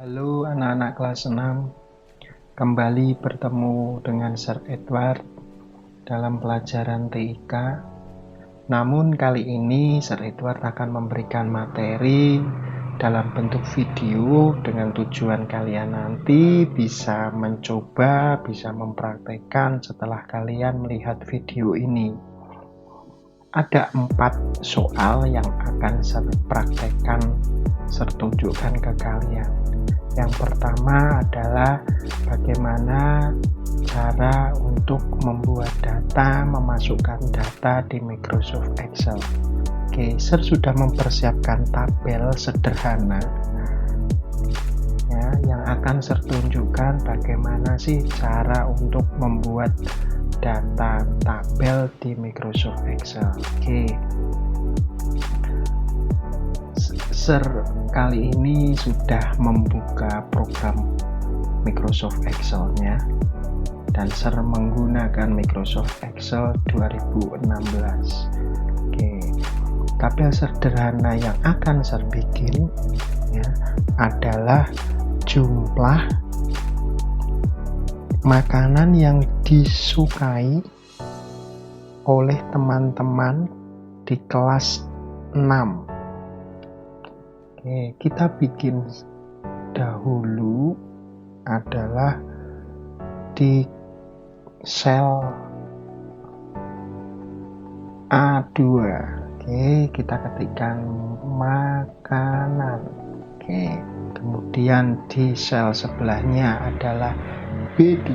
Halo anak-anak kelas 6, kembali bertemu dengan Sir Edward dalam pelajaran TIK. Namun kali ini Sir Edward akan memberikan materi dalam bentuk video dengan tujuan kalian nanti bisa mencoba, bisa mempraktekkan setelah kalian melihat video ini. Ada 4 soal yang akan saya praktekkan serta tunjukkan ke kalian. Yang pertama adalah bagaimana cara untuk membuat data, memasukkan data di Microsoft Excel. Oke, Sir sudah mempersiapkan tabel sederhana ya, yang akan Sir tunjukkan bagaimana sih cara untuk membuat data tabel di Microsoft Excel. Oke. Sir kali ini sudah membuka program Microsoft Excel-nya dan Sir menggunakan Microsoft Excel 2016. Oke, tabel sederhana yang akan Sir bikin ya adalah jumlah makanan yang disukai oleh teman-teman di kelas 6. Oke, kita bikin dahulu adalah di sel A2. Oke, kita ketikkan makanan. Oke, kemudian di sel sebelahnya adalah B2,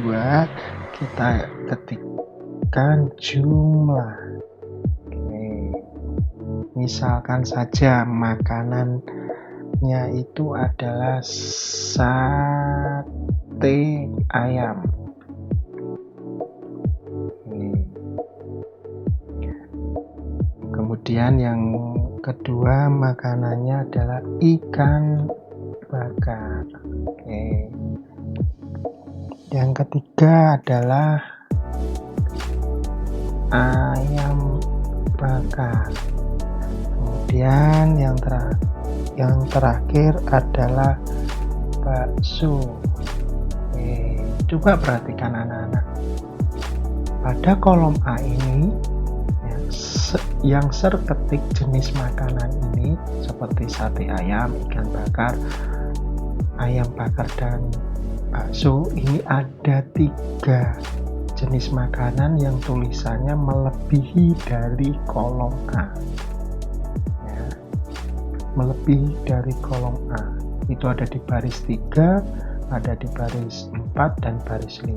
kita ketikkan jumlah. Oke, misalkan saja makanannya itu adalah sate ayam. Kemudian yang kedua makanannya adalah ikan bakar. Oke. Yang ketiga adalah ayam bakar. Kemudian yang terakhir adalah bakso. Oke, coba perhatikan anak-anak. Pada kolom A ini yang Sir ketik jenis makanan ini seperti sate ayam, ikan bakar, ayam bakar dan bakso. Ini ada 3 jenis makanan yang tulisannya melebihi dari kolom A. Melebihi dari kolom A itu ada di baris 3, ada di baris 4 dan baris 5.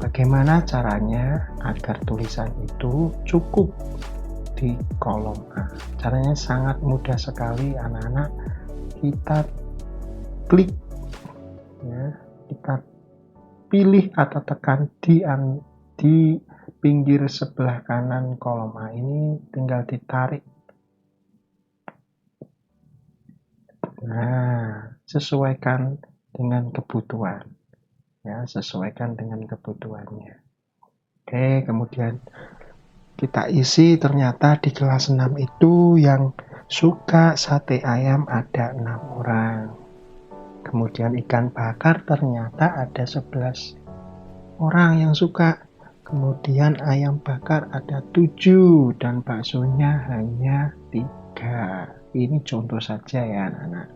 Bagaimana caranya agar tulisan itu cukup di kolom A? Caranya sangat mudah sekali anak-anak. Kita klik ya, kita pilih atau tekan di pinggir sebelah kanan kolom A ini, tinggal ditarik. Nah, sesuaikan dengan kebutuhan. Ya, sesuaikan dengan kebutuhannya. Oke, kemudian kita isi, ternyata di kelas 6 itu yang suka sate ayam ada 6 orang. Kemudian ikan bakar ternyata ada 11 orang yang suka. Kemudian ayam bakar ada 7 dan baksonya hanya 3. Ini contoh saja ya anak-anak.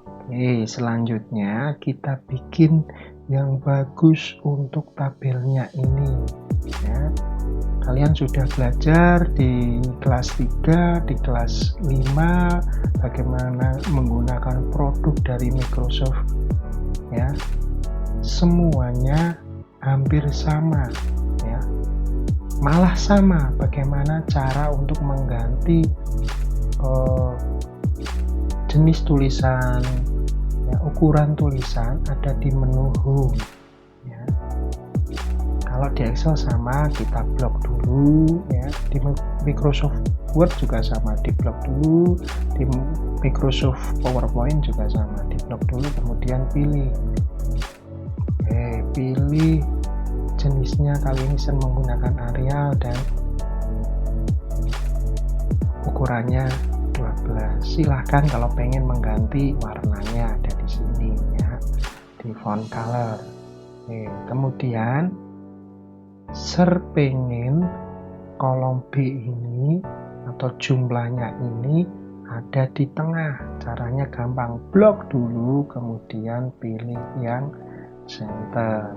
Oke, selanjutnya kita bikin yang bagus untuk tabelnya ini ya. Kalian sudah belajar di kelas 3, di kelas 5 bagaimana menggunakan produk dari Microsoft ya. Semuanya hampir sama ya. Malah sama bagaimana cara untuk mengganti jenis tulisan ya, ukuran tulisan ada di menu Home ya. Kalau di Excel sama, kita blok dulu ya. Di Microsoft Word juga sama, di blok dulu. Di Microsoft PowerPoint juga sama, di blok dulu kemudian pilih. Oke, pilih jenisnya. Kali ini saya menggunakan Arial dan ukurannya 12. Silahkan kalau pengen mengganti warnanya ada di sini. di font color. Oke, kemudian pengen kolom B ini atau jumlahnya ini ada di tengah. Caranya gampang, blok dulu kemudian pilih yang center.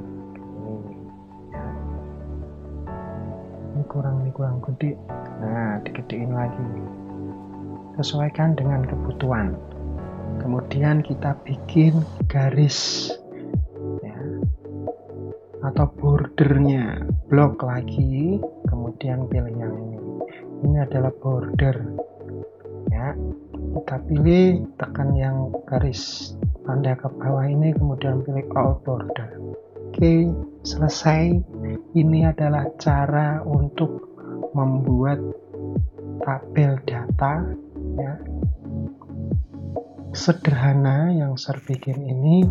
Ini kurang gede. Nah, digedein lagi. Sesuaikan dengan kebutuhan. Kemudian kita bikin garis ya, atau bordernya, blok lagi, kemudian pilih yang ini. Ini adalah border ya. Kita pilih, tekan yang garis tanda ke bawah ini, kemudian pilih all border. Oke, selesai. Ini adalah cara untuk membuat tabel data ya, sederhana yang saya bikin ini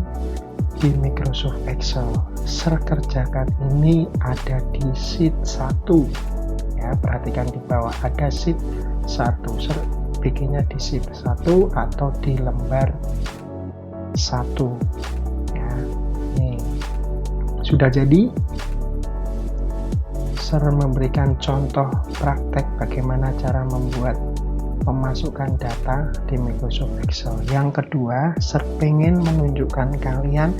di Microsoft Excel. Saya kerjakan ini ada di sheet 1 ya, perhatikan di bawah ada sheet 1. Saya bikinnya di sheet 1 atau di lembar 1 ya. Nih sudah jadi. Saya memberikan contoh praktek bagaimana cara memasukkan data di Microsoft Excel. Yang kedua, saya ingin menunjukkan kalian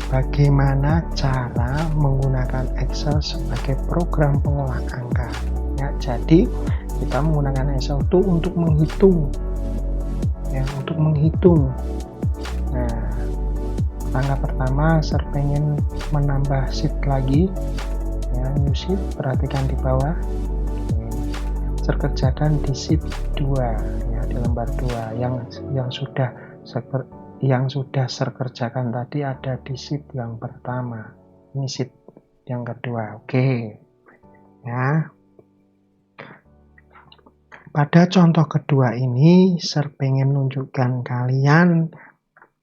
bagaimana cara menggunakan Excel sebagai program pengolah angka. Ya, jadi kita menggunakan Excel itu untuk menghitung, ya, untuk menghitung. Nah, langkah pertama, saya ingin menambah sheet lagi. Ya, new sheet, perhatikan di bawah. Saya kerjakan di sheet 2 ya, di lembar 2 yang sudah saya kerjakan tadi ada di sheet yang pertama. Ini sheet yang kedua. Oke. Ya. Pada contoh kedua ini saya ingin menunjukkan kalian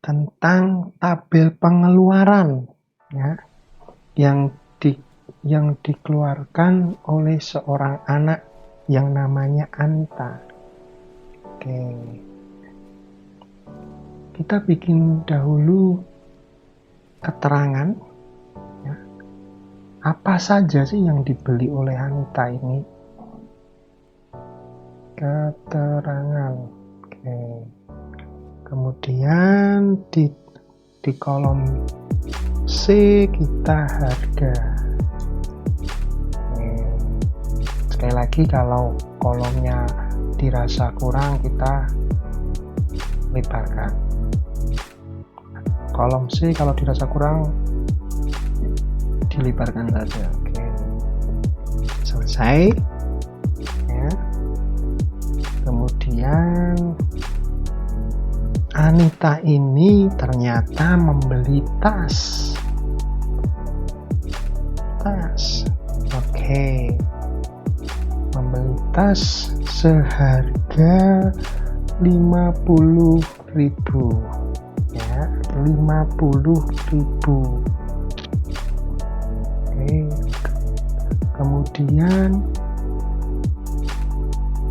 tentang tabel pengeluaran ya, yang dikeluarkan oleh seorang anak yang namanya Anita. Oke. Kita bikin dahulu keterangan ya. Apa saja sih yang dibeli oleh Anita ini? Keterangan. Oke. Kemudian di kolom C kita harga. Sekali lagi, kalau kolomnya dirasa kurang kita lebarkan. Kolom C kalau dirasa kurang dilebarkan saja. Oke. Selesai ya. Kemudian Anita ini ternyata membeli tas. Oke. Membeli tas seharga 50.000 ya, 50.000. Oke. Kemudian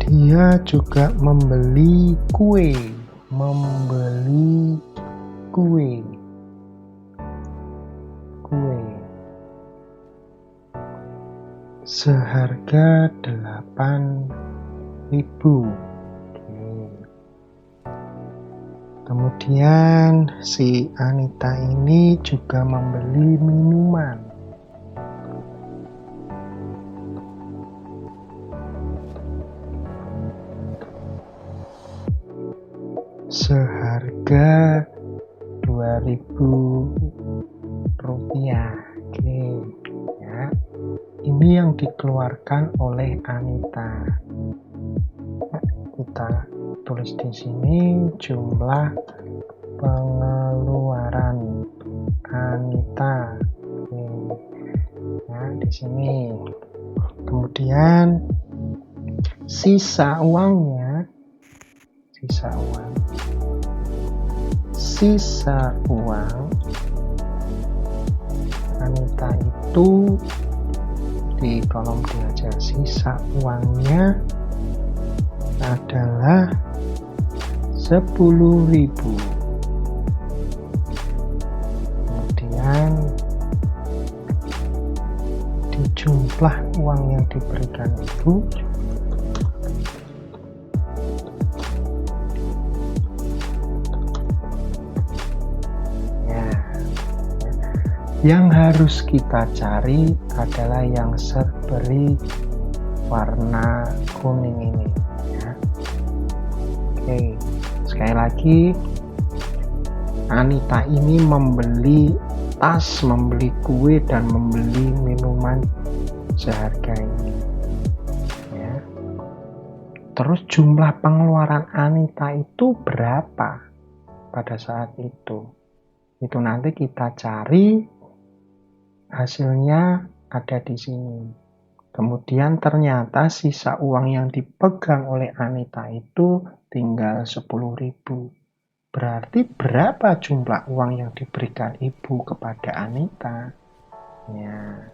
dia juga membeli kue seharga 8.000. Kemudian si Anita ini juga membeli minuman seharga 2.000 rupiah. Oke ya, ini yang dikeluarkan oleh Anita. Kita tulis di sini jumlah pengeluaran Anita. Oke ya, di sini. Kemudian sisa uang Anita itu di kolom D aja. Sisa uangnya adalah 10.000. jumlah uang yang diberikan ibu ya. Yang harus kita cari adalah yang beri warna kuning ini ya. Oke, sekali lagi, Anita ini membeli tas, membeli kue, dan membeli minuman seharga ini ya. Terus jumlah pengeluaran Anita itu berapa pada saat itu? Itu nanti kita cari, hasilnya ada di sini. Kemudian ternyata sisa uang yang dipegang oleh Anita itu tinggal 10.000. Berarti berapa jumlah uang yang diberikan ibu kepada Anita? Ya.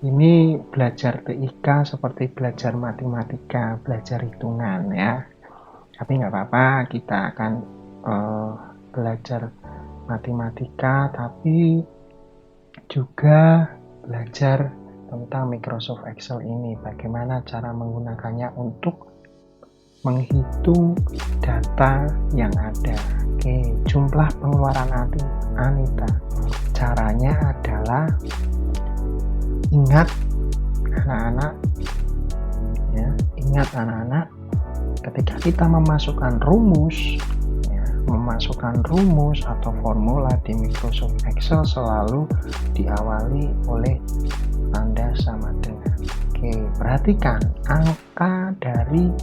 Ini belajar TIK seperti belajar matematika, belajar hitungan ya. Tapi nggak apa-apa, kita akan belajar matematika, tapi juga belajar tentang Microsoft Excel ini, bagaimana cara menggunakannya untuk menghitung data yang ada. Oke, jumlah pengeluaran Anita. Caranya adalah, ingat anak-anak ya, ketika kita memasukkan rumus atau formula di Microsoft Excel selalu diawali oleh tanda sama dengan. Oke, perhatikan angka dari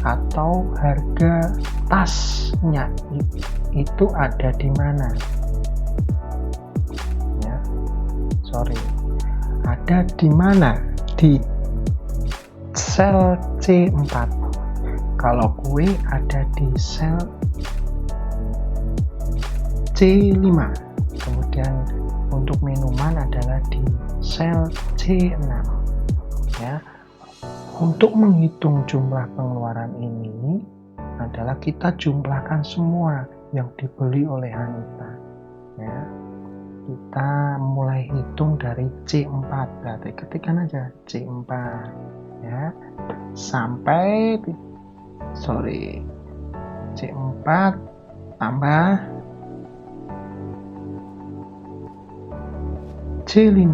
atau harga tasnya itu ada di mana ya. Ada di mana? Di sel C4. Kalau kue ada di sel C5. Kemudian untuk minuman adalah di sel C6 ya. Untuk menghitung jumlah pengeluaran ini adalah kita jumlahkan semua yang dibeli oleh Anita ya. Kita mulai hitung dari C4, berarti ketikkan aja C4 ya, sampai C4 tambah C5.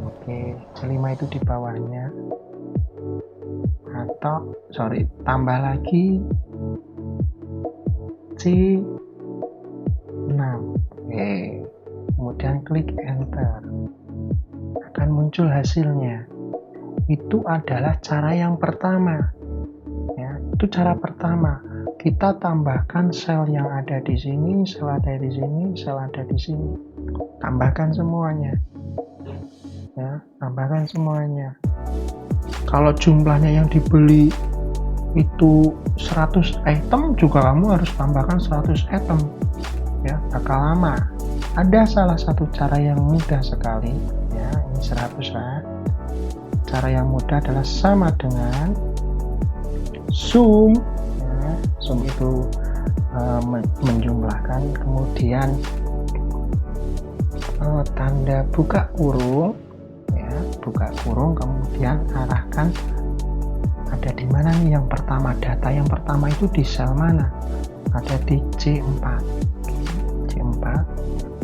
Oke, C5 itu di bawahnya, atau tambah lagi C6. Oke, kemudian klik enter, akan muncul hasilnya. Itu adalah cara yang pertama ya. Itu cara pertama, kita tambahkan sel yang ada di sini, sel ada di sini, sel ada di sini, tambahkan semuanya ya, tambahkan semuanya. Kalau jumlahnya yang dibeli itu 100 item, juga kamu harus tambahkan 100 item ya, bakal lama. Ada salah satu cara yang mudah sekali ya, ini 100 ya. Cara yang mudah adalah sama dengan sum ya. Sum itu menjumlahkan, kemudian tanda buka kurung ya, buka kurung, kemudian arahkan ada di mana nih yang pertama. Data yang pertama itu di sel mana? Ada di C4.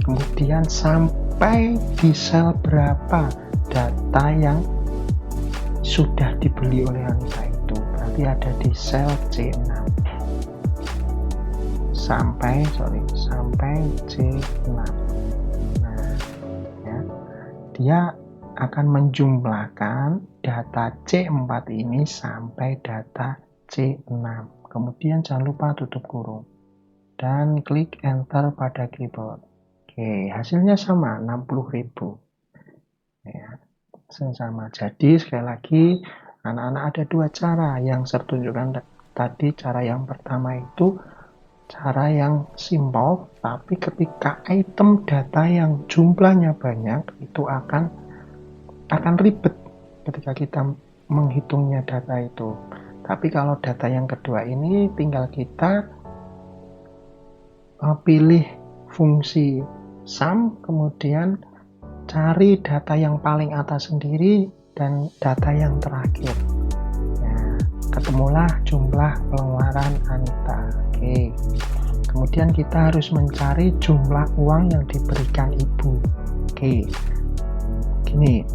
Kemudian sampai di sel berapa data yang sudah dibeli oleh Anita itu, berarti ada di sel C6 sampai C6. Nah ya, dia akan menjumlahkan data C4 ini sampai data C6. Kemudian jangan lupa tutup kurung dan klik enter pada keyboard. Oke, hasilnya sama, 60.000 ya, sama. Jadi sekali lagi, anak-anak ada dua cara yang saya tunjukkan tadi. Cara yang pertama itu cara yang simpel, tapi ketika item data yang jumlahnya banyak itu akan ribet ketika kita menghitungnya data itu. Tapi kalau data yang kedua ini tinggal kita pilih fungsi sum, kemudian cari data yang paling atas sendiri dan data yang terakhir. Nah, ketemulah jumlah pengeluaran Anita. Oke. Kemudian kita harus mencari jumlah uang yang diberikan ibu. Oke. Gini,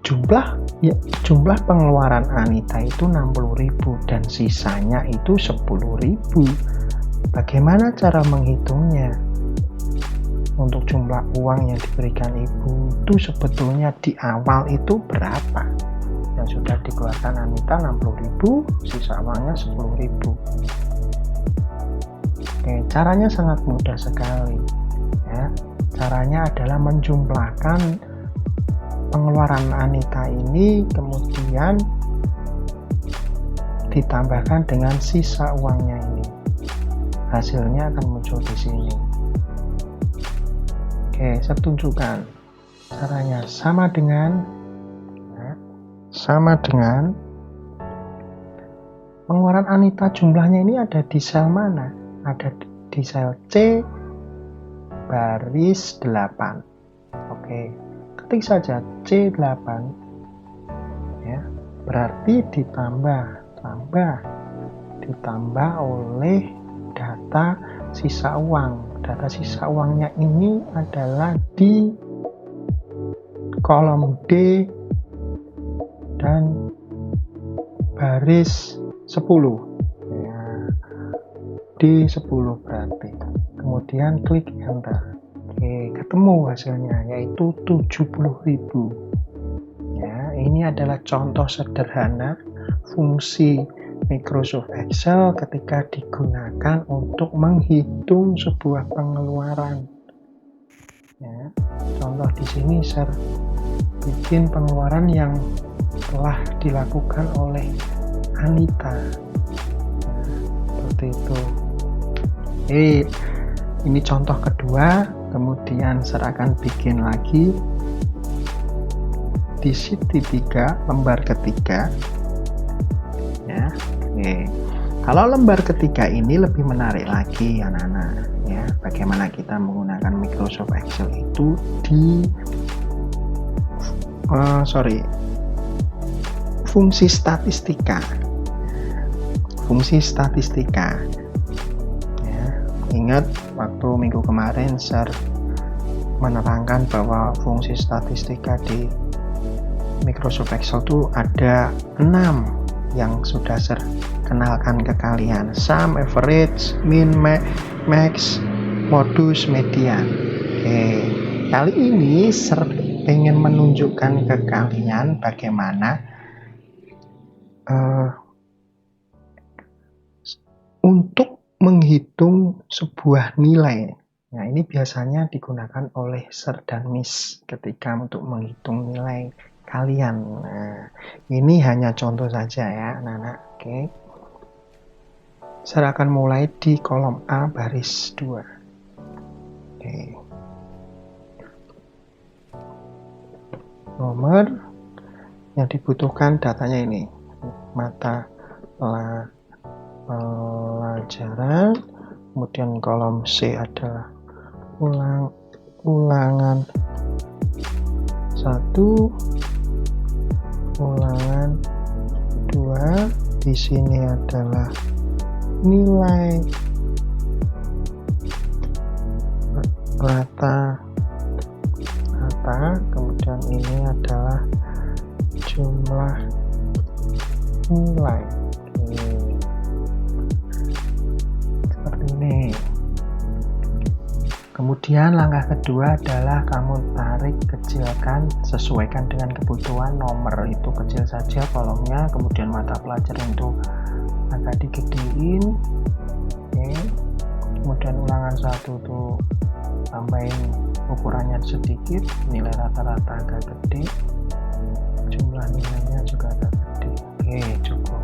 jumlah pengeluaran Anita itu 60.000 dan sisanya itu 10.000. Bagaimana cara menghitungnya? Untuk jumlah uang yang diberikan ibu itu sebetulnya di awal itu berapa? Yang sudah dikeluarkan Anita 60.000, sisa uangnya 10.000. Oke, caranya sangat mudah sekali. Ya, caranya adalah menjumlahkan pengeluaran Anita ini, kemudian ditambahkan dengan sisa uangnya ini. Hasilnya akan muncul di sini. Oke, saya tunjukkan caranya. Sama dengan pengeluaran Anita jumlahnya ini ada di sel mana? Ada di sel C baris 8. Oke, ketik saja C8 ya, berarti ditambah oleh data sisa uang. Data sisa uangnya ini adalah di kolom D dan baris 10 ya, D10 berarti. Kemudian klik enter. Oke, ketemu hasilnya yaitu 70.000 ya. Ini adalah contoh sederhana fungsi Microsoft Excel ketika digunakan untuk menghitung sebuah pengeluaran. Ya, contoh di sini saya bikin pengeluaran yang telah dilakukan oleh Anita. Nah, seperti itu. Ini contoh kedua. Kemudian saya akan bikin lagi di sheet 3, lembar ketiga. Ya. Oke. Kalau lembar ketiga ini lebih menarik lagi anak-anak ya, bagaimana kita menggunakan Microsoft Excel itu di fungsi statistika ya. Ingat waktu minggu kemarin saya menerangkan bahwa fungsi statistika di Microsoft Excel itu ada 6 yang sudah saya kenalkan ke kalian: sum, average, min, max, modus, median. Oke, kali ini saya ingin menunjukkan ke kalian bagaimana untuk menghitung sebuah nilai. Nah, ini biasanya digunakan oleh Sir dan Miss ketika untuk menghitung nilai kalian. Nah, ini hanya contoh saja ya anak-anak. Oke, saya akan mulai di kolom A baris 2. Oke, nomor yang dibutuhkan datanya ini, mata pelajaran. Kemudian kolom C adalah ulangan 1, ulangan 2. Di sini adalah nilai rata, kemudian ini adalah jumlah nilai. Seperti ini. Kemudian langkah kedua adalah kamu tarik kecilkan, sesuaikan dengan kebutuhan. Nomor itu kecil saja kolomnya, kemudian mata pelajaran itu agak digedein. Oke. Kemudian ulangan 1 tuh tambahin ukurannya sedikit, nilai rata-rata agak gede, jumlah nilainya juga agak gede. Oke, cukup.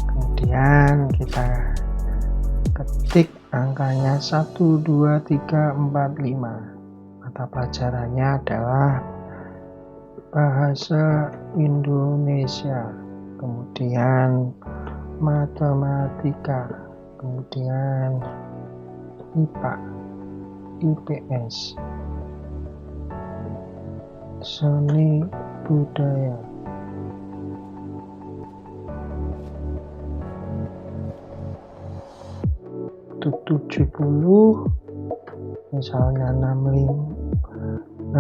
Kemudian kita ketik angkanya 1, 2, 3, 4, 5. Mata pelajarannya adalah bahasa Indonesia, kemudian matematika, kemudian IPA, IPS. seni budaya. Untuk 70 misalnya 65,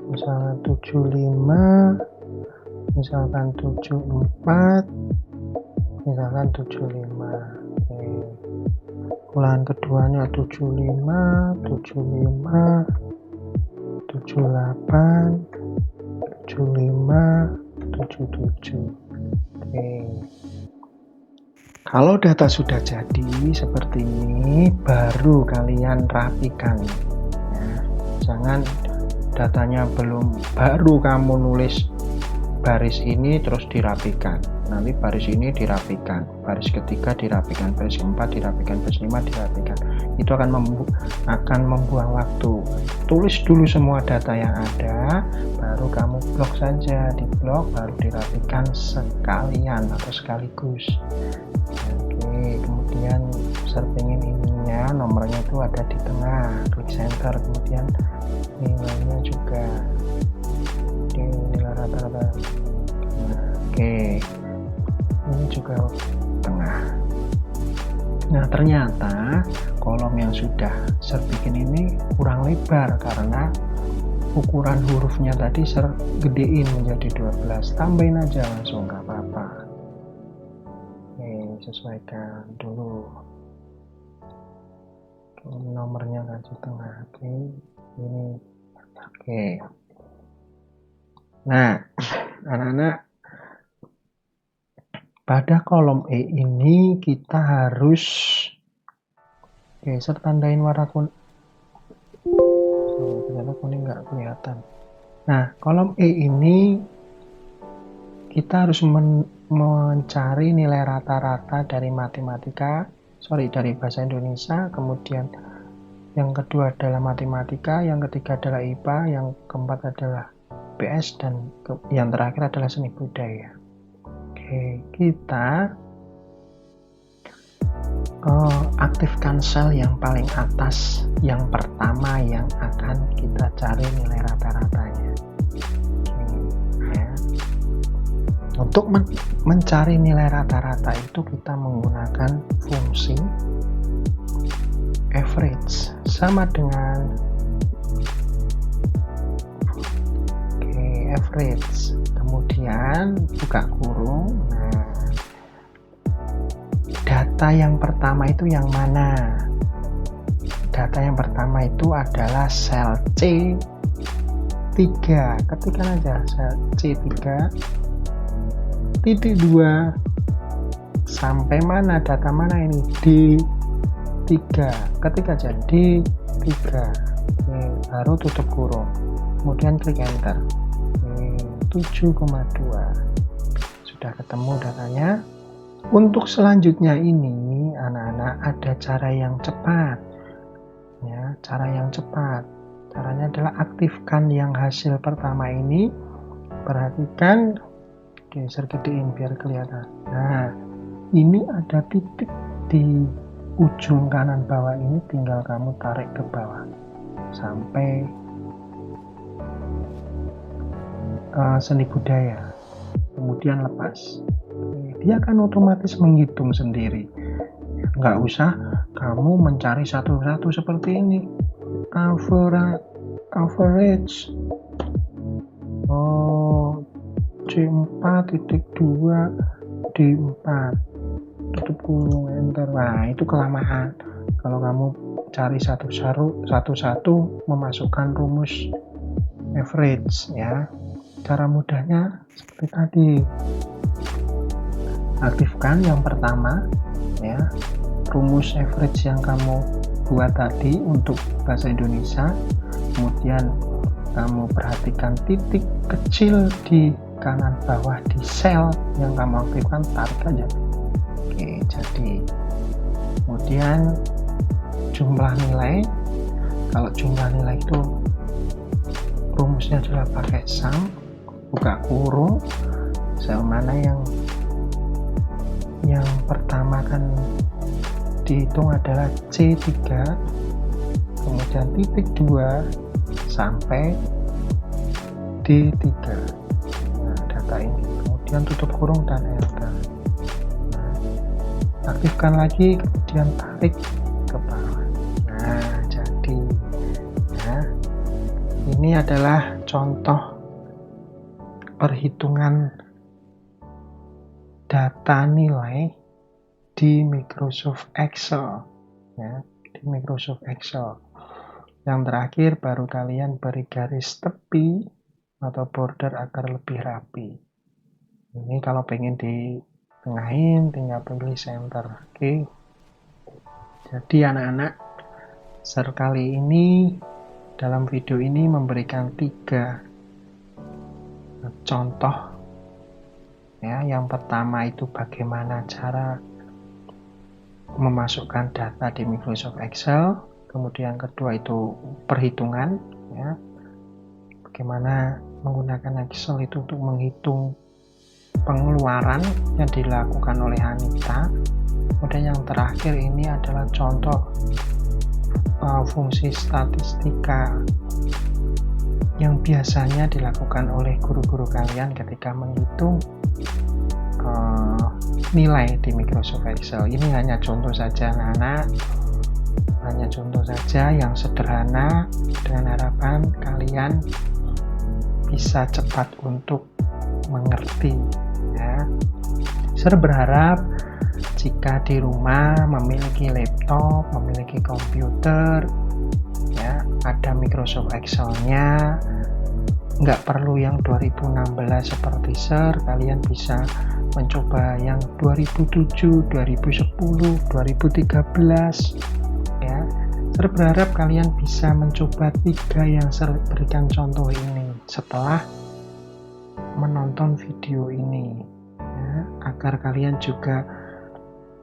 misalnya 75, misalkan 74, misalkan 75. Oke. Ulangan keduanya 75, 75, 78, 75, 77. Oke. Kalau data sudah jadi seperti ini, baru kalian rapikan. Ya. Jangan datanya baru kamu nulis baris ini terus dirapikan. Nanti baris ini dirapikan, baris ketiga dirapikan, baris keempat dirapikan, baris 5 dirapikan. Itu akan membuang waktu. Tulis dulu semua data yang ada, baru kamu blok saja, di blok baru dirapikan sekalian atau sekaligus. Oke, kemudian serpingin ininya, nomornya itu ada di tengah, klik center, kemudian nilainya juga di nilai rata-rata. Oke, ini juga tengah. Nah, ternyata kolom yang sudah bikin ini kurang lebar karena ukuran hurufnya tadi gedein menjadi 12. Tambahin aja langsung, nggak apa-apa. Oke, sesuaikan dulu. Nomornya kasih tengah. Oke, ini. Oke. Nah, anak-anak, pada kolom E ini kita harus geser, tandain warna kuning. Ternyata kuning nggak kelihatan. Nah, kolom E ini kita harus mencari nilai rata-rata dari dari bahasa Indonesia, kemudian yang kedua adalah matematika, yang ketiga adalah IPA, yang keempat adalah PS, dan yang terakhir adalah seni budaya. Oke, kita aktifkan sel yang paling atas, yang pertama yang akan kita cari nilai rata-ratanya. Ya. Untuk mencari nilai rata-rata itu kita menggunakan fungsi average, sama dengan average, kemudian buka kurung. Nah, data yang pertama itu yang mana? Data yang pertama itu adalah sel C3. Ketikkan aja sel C3 titik 2 sampai mana, data mana ini? D3. Ketik aja D3. Baru tutup kurung, kemudian klik enter. 7,2. Sudah ketemu datanya. Untuk selanjutnya ini, anak-anak, ada cara yang cepat. Ya, cara yang cepat. Caranya adalah aktifkan yang hasil pertama ini. Perhatikan, geser gedein biar kelihatan. Nah, ini ada titik di ujung kanan bawah ini, tinggal kamu tarik ke bawah sampai seni budaya, kemudian lepas. Dia akan otomatis menghitung sendiri, nggak usah kamu mencari satu-satu seperti ini. Average C4.2 D4, tutup kurung, enter. Nah, itu kelamaan kalau kamu cari satu-satu memasukkan rumus average. Ya, cara mudahnya seperti tadi. Aktifkan yang pertama, ya, rumus average yang kamu buat tadi untuk bahasa Indonesia. Kemudian kamu perhatikan titik kecil di kanan bawah di sel yang kamu aktifkan, tarik aja. Oke, jadi kemudian jumlah nilai. Kalau jumlah nilai itu rumusnya adalah pakai sum, buka kurung, sel mana yang pertama kan dihitung adalah C3, kemudian titik 2 sampai D3. Nah, data ini kemudian tutup kurung dan enter. Nah, aktifkan lagi, kemudian tarik ke bawah. Nah, jadi ya, ini adalah contoh perhitungan data nilai di Microsoft Excel ya, di Microsoft Excel. Yang terakhir baru kalian beri garis tepi atau border agar lebih rapi. Ini kalau pengen ditengahin tinggal pilih center. Oke. Jadi anak-anak, kali ini dalam video ini memberikan 3 contoh ya. Yang pertama itu bagaimana cara memasukkan data di Microsoft Excel. Kemudian kedua itu perhitungan ya. Bagaimana menggunakan Excel itu untuk menghitung pengeluaran yang dilakukan oleh Anita. Kemudian yang terakhir ini adalah contoh fungsi statistika yang biasanya dilakukan oleh guru-guru kalian ketika menghitung nilai di Microsoft Excel. Ini hanya contoh saja anak-anak, hanya contoh saja yang sederhana, dengan harapan kalian bisa cepat untuk mengerti ya. Saya berharap jika di rumah memiliki laptop, memiliki komputer ya, ada Microsoft Excel-nya, nggak perlu yang 2016 seperti kalian bisa mencoba yang 2007, 2010, 2013 ya. Saya berharap kalian bisa mencoba 3 yang saya berikan contoh ini setelah menonton video ini ya, agar kalian juga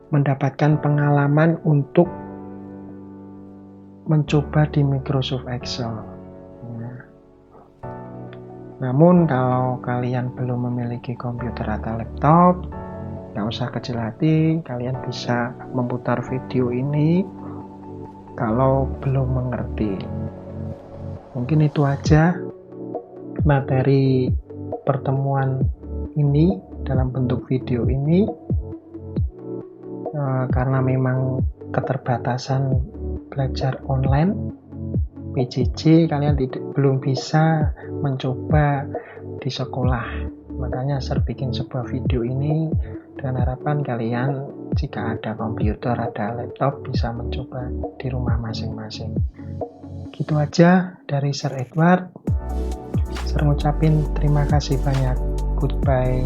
mendapatkan pengalaman untuk mencoba di Microsoft Excel ya. Namun kalau kalian belum memiliki komputer atau laptop, nggak usah kecil hati, kalian bisa memutar video ini kalau belum mengerti. Mungkin itu aja materi pertemuan ini dalam bentuk video ini. Karena memang keterbatasan belajar online PJJ, kalian belum bisa mencoba di sekolah. Makanya saya bikin sebuah video ini dengan harapan kalian jika ada komputer, ada laptop, bisa mencoba di rumah masing-masing. Gitu aja dari Sir Edward. Saya ngucapin terima kasih banyak. Goodbye.